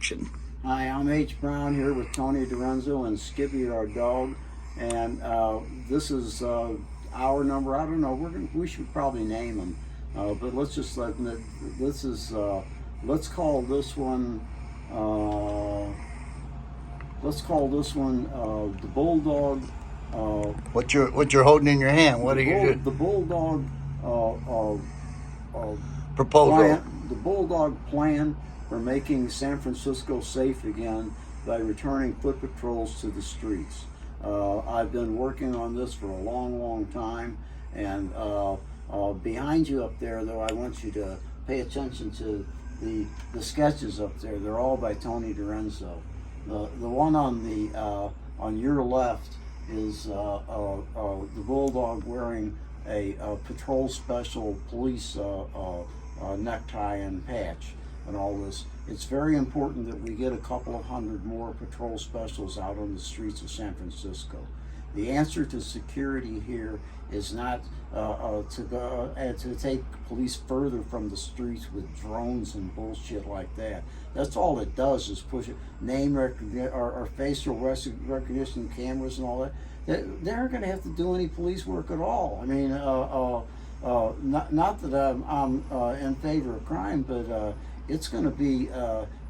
action. Hi, I'm H. Brown here with Tony Dorenzo and Skippy, our dog, and this is our number. I don't know. We should probably name him, but let's just let's call this one. Let's call this one the Bulldog. What you're holding in your hand? What are you doing? The Bulldog Proposal. plan, the Bulldog plan for making San Francisco safe again by returning foot patrols to the streets. I've been working on this for a long time, and behind you up there, though, I want you to pay attention to the sketches up there. They're all by Tony Dorenzo. The one on your left is the Bulldog wearing a patrol special police necktie and patch and all this. It's very important that we get a couple of hundred more patrol specials out on the streets of San Francisco. The answer to security here is not to take police further from the streets with drones and bullshit like that. That's all it does, is push it. Name recognition or facial recognition cameras and all that. They aren't going to have to do any police work at all. I mean, not that I'm in favor of crime, but it's going to be,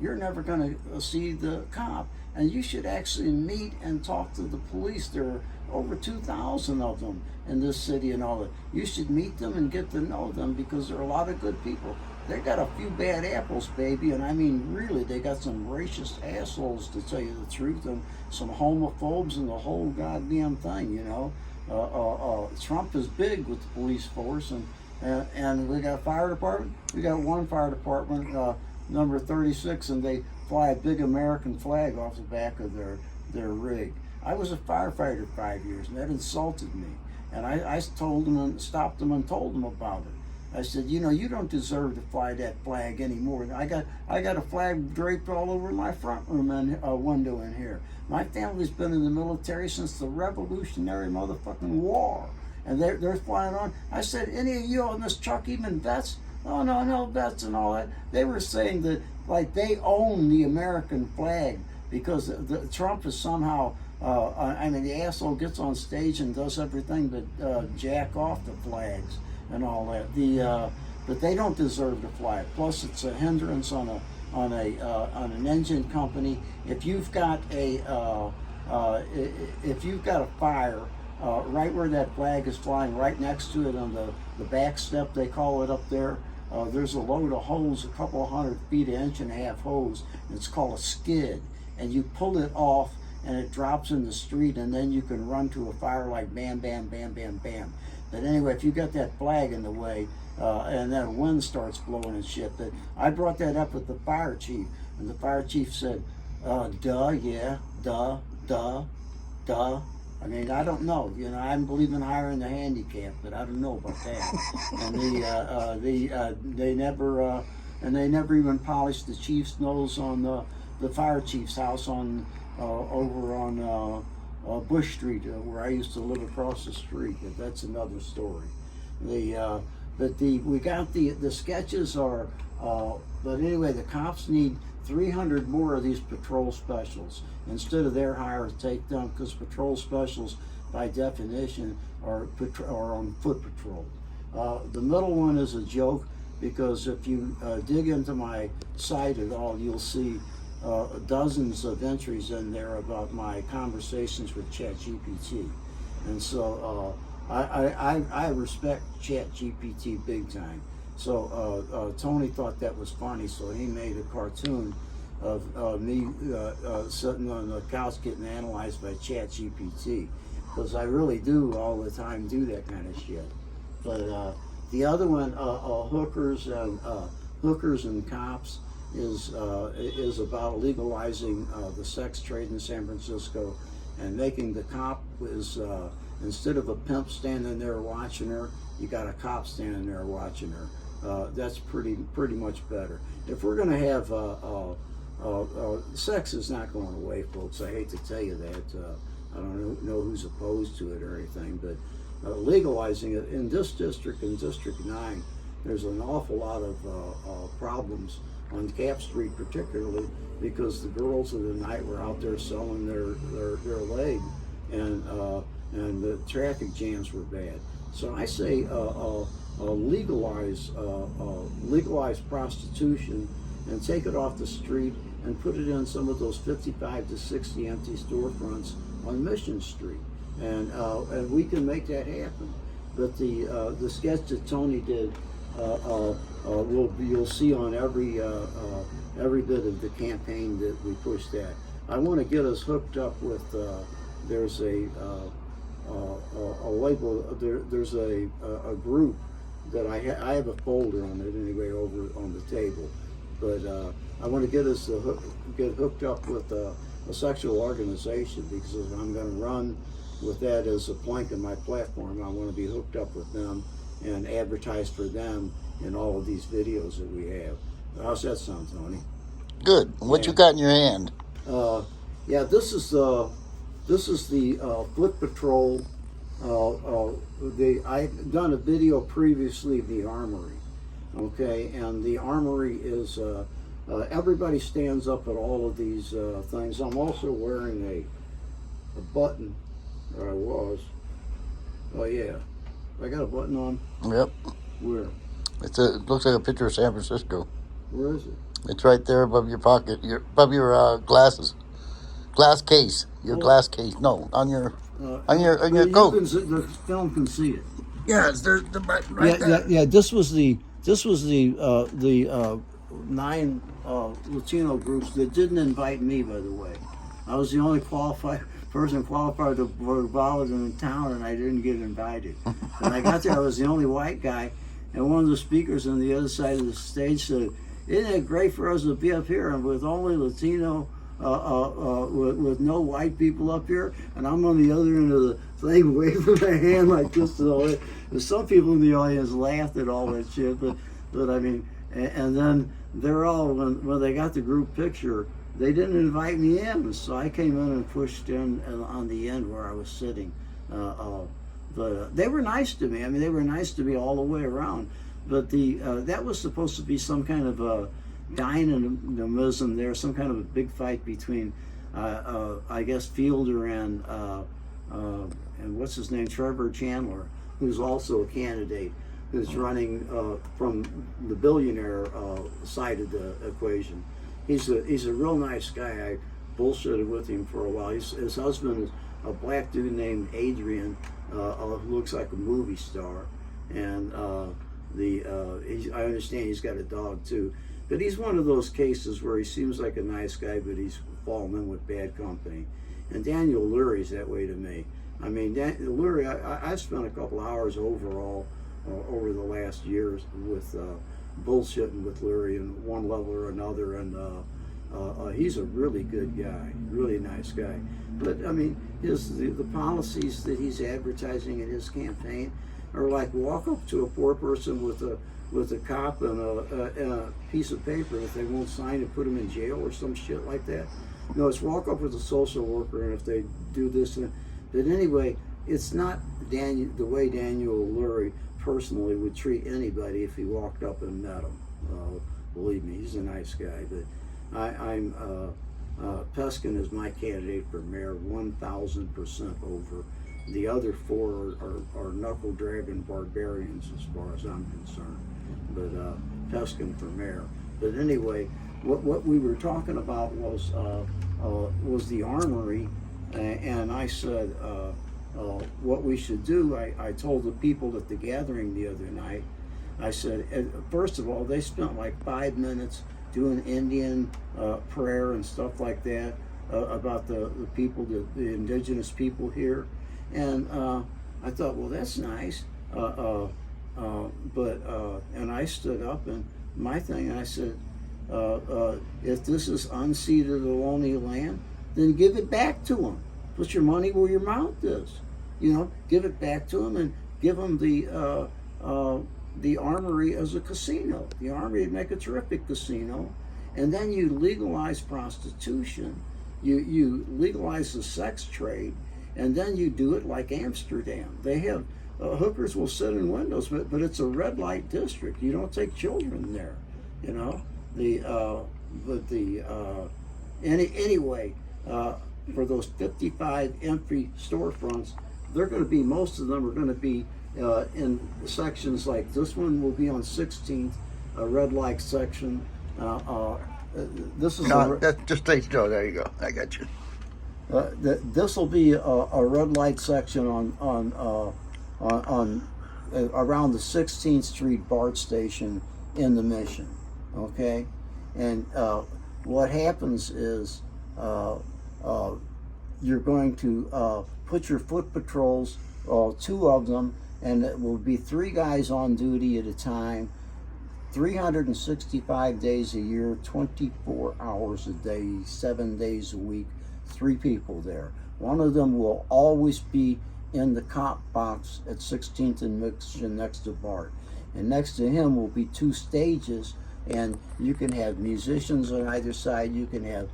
you're never going to see the cop. And you should actually meet and talk to the police. There are over 2,000 of them in this city and all that. You should meet them and get to know them, because they're a lot of good people. They got a few bad apples, baby, and I mean really, they got some racist assholes, to tell you the truth, and some homophobes and the whole goddamn thing, you know. Trump is big with the police force, and we got a fire department. We got one fire department, number 36, and they fly a big American flag off the back of their rig. I was a firefighter 5 years, and that insulted me. And I told them and stopped them and told them about it. I said, you know, you don't deserve to fly that flag anymore. I got a flag draped all over my front room and window in here. My family's been in the military since the Revolutionary motherfucking War, and they're flying on. I said, any of you on this truck even vets? Oh no vets and all that. They were saying that like they own the American flag, because Trump is somehow. I mean, the asshole gets on stage and does everything but jack off the flags and all that. But they don't deserve to fly it. Plus, it's a hindrance on an engine company. If you've got a fire right where that flag is flying, right next to it on the back step, they call it up there. There's a load of hose, a couple of 100 feet, an inch and a half hose. And it's called a skid, and you pull it off, and it drops in the street, and then you can run to a fire like bam, bam, bam, bam, bam. But anyway, if you got that flag in the way, and then wind starts blowing and shit, that I brought that up with the fire chief, and the fire chief said, yeah, duh. I mean, I don't know, you know, I believe in hiring the handicapped, but I don't know about that. And they never even polished the chief's nose on the fire chief's house over on Bush Street, where I used to live across the street. But that's another story. We got the sketches are, but anyway, the cops need 300 more of these patrol specials instead of their hire to take them, because patrol specials, by definition, are on foot patrol. The middle one is a joke, because if you dig into my site at all, you'll see dozens of entries in there about my conversations with ChatGPT, and so I respect ChatGPT big time. So Tony thought that was funny, so he made a cartoon of me sitting on the couch getting analyzed by ChatGPT, because I really do all the time do that kind of shit. But the other one, hookers and cops, is about legalizing the sex trade in San Francisco, and making the cop is instead of a pimp standing there watching her, you got a cop standing there watching her. That's pretty much better. If we're going to have sex is not going away, folks. I hate to tell you that. I don't know who's opposed to it or anything, but legalizing it in this district, in District 9, there's an awful lot of problems on Cap Street particularly, because the girls of the night were out there selling their leg, and the traffic jams were bad. So I say legalize prostitution and take it off the street and put it in some of those 55 to 60 empty storefronts on Mission Street, and we can make that happen. But the sketch that Tony did, you'll see on every bit of the campaign that we pushed that. I want to get us hooked up with. There's a label. There's a group that I have a folder on it anyway over on the table. But I want to get us get hooked up with a sexual organization, because if I'm going to run with that as a plank in my platform, I want to be hooked up with them and advertise for them in all of these videos that we have. How's that sound, Tony? Good. What you got in your hand? Yeah, this is the Foot Patrol. I've done a video previously of the Armory. Okay, and the Armory is everybody stands up at all of these things. I'm also wearing a button, or I was. Oh yeah, I got a button on. Yep. Where? It looks like a picture of San Francisco. Where is it? It's right there above your pocket, above your glasses, glass case. Your glass case. No, on your coat. The film can see it. Yeah, it's there, right there. Yeah. This was the 9 Latino groups that didn't invite me. By the way, I was the only person qualified to volunteer in town, and I didn't get invited. When I got there, I was the only white guy, and one of the speakers on the other side of the stage said, "Isn't it great for us to be up here and with only Latino, with no white people up here?" And I'm on the other end of the thing, waving my hand like this. And some people in the audience laughed at all that shit, but I mean, and then they're all, when they got the group picture, they didn't invite me in, so I came in and pushed in on the end where I was sitting. But they were nice to me. I mean, they were nice to me all the way around. But that was supposed to be some kind of a dynamism there, some kind of a big fight between, I guess, Fielder and what's his name, Trevor Chandler, who's also a candidate, who's running from the billionaire side of the equation. He's a real nice guy. I bullshitted with him for a while. His husband is a black dude named Adrian, who looks like a movie star, and I understand he's got a dog too. But he's one of those cases where he seems like a nice guy, but he's fallen in with bad company. And Daniel Lurie's that way to me. I mean, Lurie, I've spent a couple hours overall over the last years with bullshitting with Lurie in one level or another, and he's a really good guy, really nice guy. But I mean, the policies that he's advertising in his campaign are like walk up to a poor person with a cop and a piece of paper that they won't sign and put them in jail or some shit like that. No, it's walk up with a social worker, and if they do this, but anyway, it's not the way Daniel Lurie personally would treat anybody if he walked up and met him. Believe me, he's a nice guy. But Peskin is my candidate for mayor, 1,000% over. The other 4 are knuckle dragging barbarians as far as I'm concerned. But Peskin for mayor. But anyway, what we were talking about was the Armory, and I said what we should do. I told the people at the gathering the other night, I said, first of all, they spent like 5 minutes doing Indian prayer and stuff like that about the people, the indigenous people here. And I thought, well, that's nice. And I stood up, and my thing, I said, if this is unceded Ohlone land, then give it back to them. Put your money where your mouth is. Give it back to them, and give them the Armory as a casino. The Armory would make a terrific casino. And then you legalize prostitution. You legalize the sex trade. And then you do it like Amsterdam. They have hookers will sit in windows, but it's a red light district. You don't take children there, Anyway, for those 55 empty storefronts, they're going to be, most of them are going to be in sections like this one will be on 16th, a red light section. This is That just stay still. There you go. I got you. this will be a red light section on around the 16th Street BART station in the Mission. Okay, and what happens is you're going to put your foot patrols, 2 of them, and it will be 3 guys on duty at a time, 365 days a year, 24 hours a day, 7 days a week, 3 people there. One of them will always be in the cop box at 16th and Mission next to BART. And next to him will be 2 stages, and you can have musicians on either side. You can have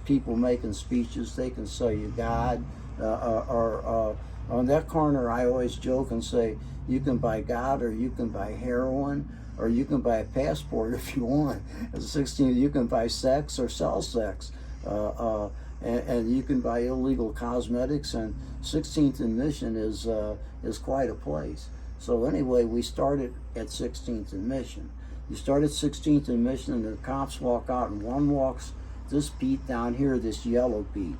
people making speeches. They can say you God, or on that corner I always joke and say you can buy God, or you can buy heroin, or you can buy a passport if you want. At 16, you can buy sex or sell sex, and you can buy illegal cosmetics. And 16th and Mission is quite a place. So anyway, we started at 16th and Mission. You start at 16th and Mission, and the cops walk out, and one walks this beat down here, this yellow beat,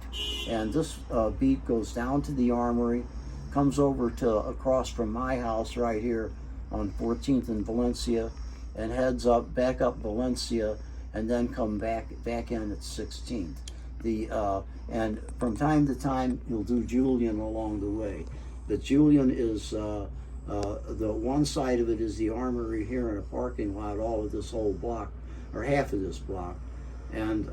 and this beat goes down to the Armory, comes over to across from my house right here on 14th and Valencia, and heads up back up Valencia, and then come back in at 16th. And from time to time you'll do Julian along the way. But Julian is the one side of it is the Armory here in a parking lot, all of this whole block, or half of this block. And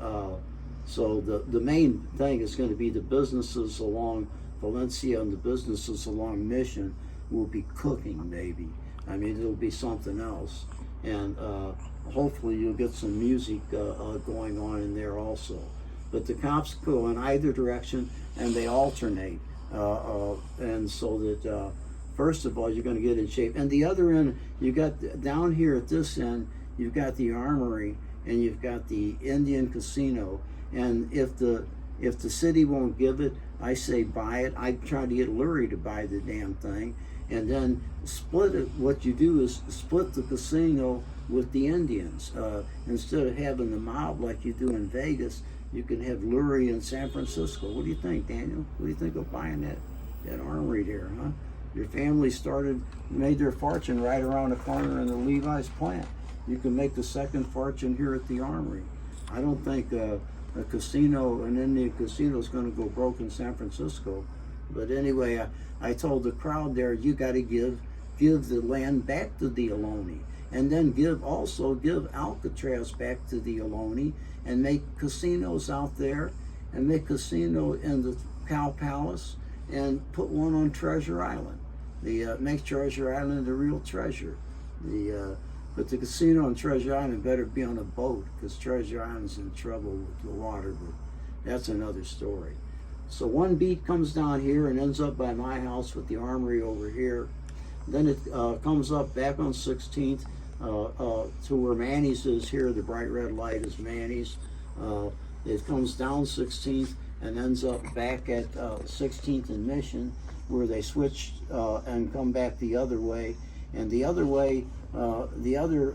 so the main thing is going to be the businesses along Valencia, and the businesses along Mission will be cooking, maybe. I mean, it'll be something else. And hopefully you'll get some music going on in there also. But the cops go in either direction, and they alternate. And so that, first of all, you're going to get in shape. And the other end, you got down here at this end, you've got the Armory, and you've got the Indian Casino. And if the city won't give it, I say buy it. I try to get Lurie to buy the damn thing, and then split it. What you do is split the casino with the Indians. Instead of having the mob like you do in Vegas, you can have Lurie in San Francisco. What do you think, Daniel? What do you think of buying that Armory there, huh? Your family made their fortune right around the corner in the Levi's plant. You can make the second fortune here at the Armory. I don't think a casino, an Indian casino, is going to go broke in San Francisco. But anyway, I told the crowd there, you got to give the land back to the Ohlone, and then give Alcatraz back to the Ohlone, and make casinos out there, and make casino in the Cow Palace, and put one on Treasure Island. Make Treasure Island the real treasure. But the casino on Treasure Island better be on a boat, because Treasure Island's in trouble with the water, but that's another story. So one beat comes down here and ends up by my house with the Armory over here. Then it comes up back on 16th to where Manny's is here. The bright red light is Manny's. It comes down 16th and ends up back at 16th and Mission, where they switch and come back the other way. And the other way, the other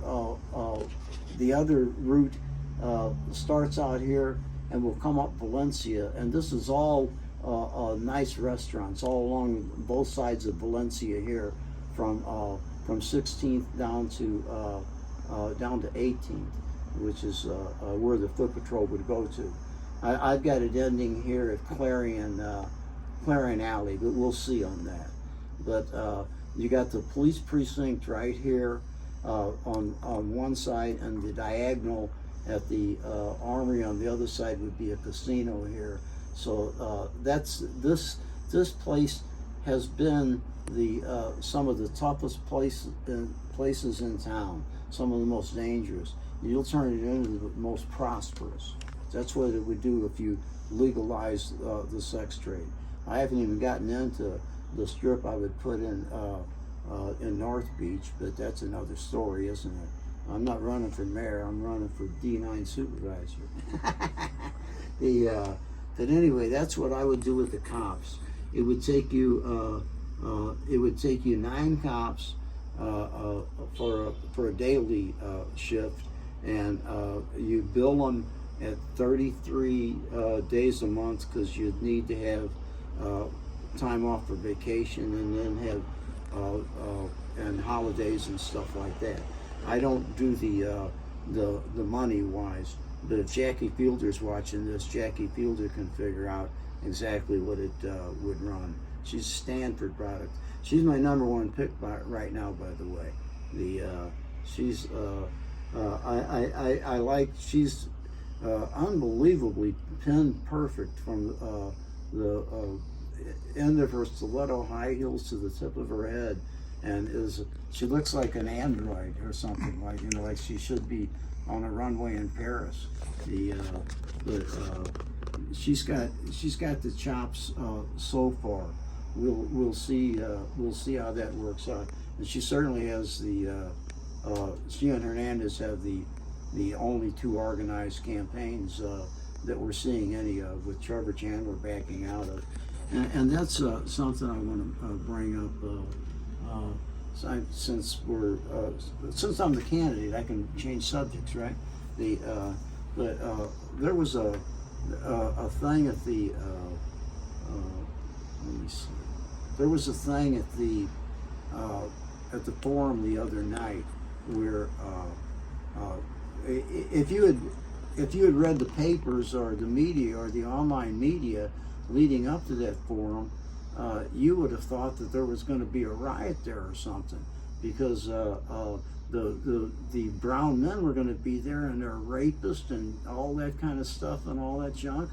route starts out here and will come up Valencia. And this is all nice restaurants all along both sides of Valencia here, from 16th down to 18th, which is where the foot patrol would go to. I've got it ending here at Clarion Alley, but we'll see on that. But you got the police precinct right here on one side, and the diagonal at the Armory on the other side would be a casino here. So this place has been some of the toughest places in town, some of the most dangerous. You'll turn it into the most prosperous. That's what it would do if you legalize the sex trade. I haven't even gotten into the strip I would put in North Beach, but that's another story, isn't it? I'm not running for mayor. I'm running for D9 supervisor. But anyway, that's what I would do with the cops. It would take you 9 cops for a daily shift, and you bill them at 33 days a month, because you'd need to have time off for vacation, and then have and holidays and stuff like that. I don't do the money wise, but if Jackie Fielder's watching this, Jackie Fielder can figure out exactly what it would run. She's a Stanford product. She's my #1 pick right now, by the way. She's she's unbelievably pin perfect from the end of her stiletto high heels to the tip of her head, and she looks like an android or something, like, you know, like she should be on a runway in Paris. She's got the chops so far. We'll see how that works out. And she certainly has she and Hernandez have the only 2 organized campaigns that we're seeing any of, with Trevor Chandler backing out of. And that's something I want to bring up. Since I'm the candidate, I can change subjects, right? There was a thing at the let me see. There was a thing at the forum the other night where if you had read the papers or the media or the online media leading up to that forum, you would have thought that there was going to be a riot there or something, because the brown men were going to be there, and they're rapists and all that kind of stuff and all that junk,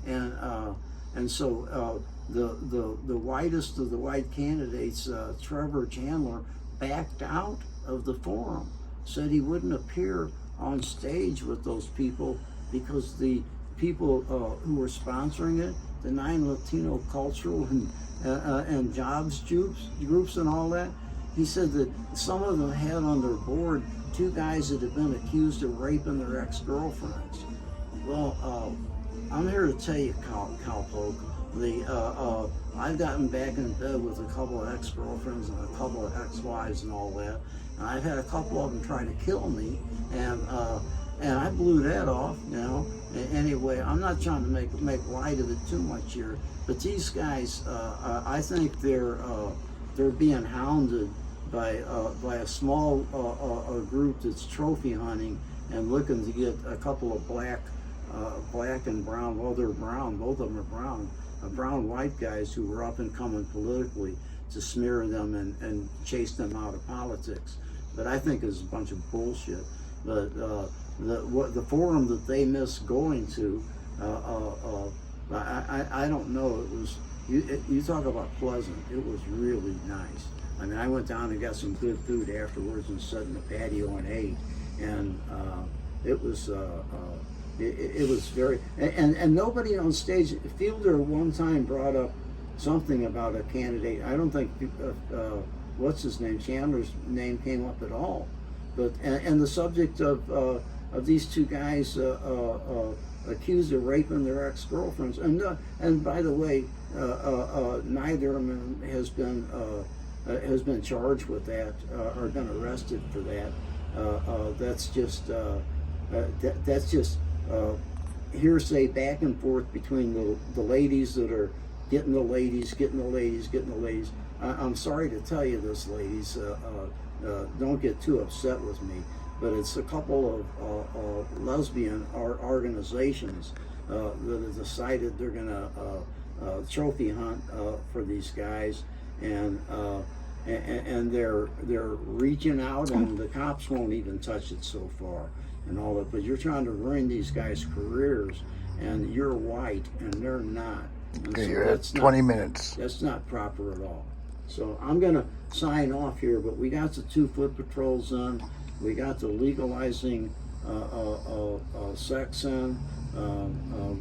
and so the whitest of the white candidates, Trevor Chandler, backed out of the forum, said he wouldn't appear on stage with those people because the people who were sponsoring it, the 9 Latino cultural and jobs groups and all that, he said that some of them had on their board 2 guys that had been accused of raping their ex-girlfriends. Well, I'm here to tell you, cowpoke, I've gotten back in bed with a couple of ex-girlfriends and a couple of ex-wives and all that, and I've had a couple of them try to kill me, and I blew that off, you know. Anyway, I'm not trying to make light of it too much here, but these guys, I think they're being hounded by a small group that's trophy hunting and looking to get a couple of black and brown, well, they're brown, both of them are brown, brown white guys who were up and coming politically, to smear them and chase them out of politics. But I think it's a bunch of bullshit. But the forum that they missed going to, I don't know. It was you talk about pleasant. It was really nice. I mean, I went down and got some good food afterwards and sat in the patio and ate, and it was very, and nobody on stage. Fielder one time brought up something about a candidate. I don't think what's his name, Chandler's name, came up at all. But and the subject of these 2 guys accused of raping their ex-girlfriends, and by the way, neither of them has been charged with that or been arrested for that. That's just hearsay back and forth between the ladies that are getting the ladies. I'm sorry to tell you this, ladies. Don't get too upset with me, but it's a couple of lesbian organizations that have decided they're going to trophy hunt for these guys, and they're reaching out, and the cops won't even touch it so far and all that. But you're trying to ruin these guys' careers, and you're white and they're not. Okay, so you're at 20 minutes. That's not proper at all. So I'm going to sign off here, but we got the 2 foot patrols in. We got the legalizing sex in.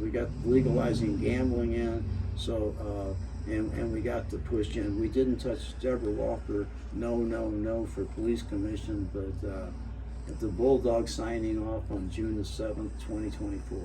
We got legalizing gambling in. So, and we got the push in. We didn't touch Deborah Walker, no, for police commission, but at the Bulldog signing off on June the 7th, 2024.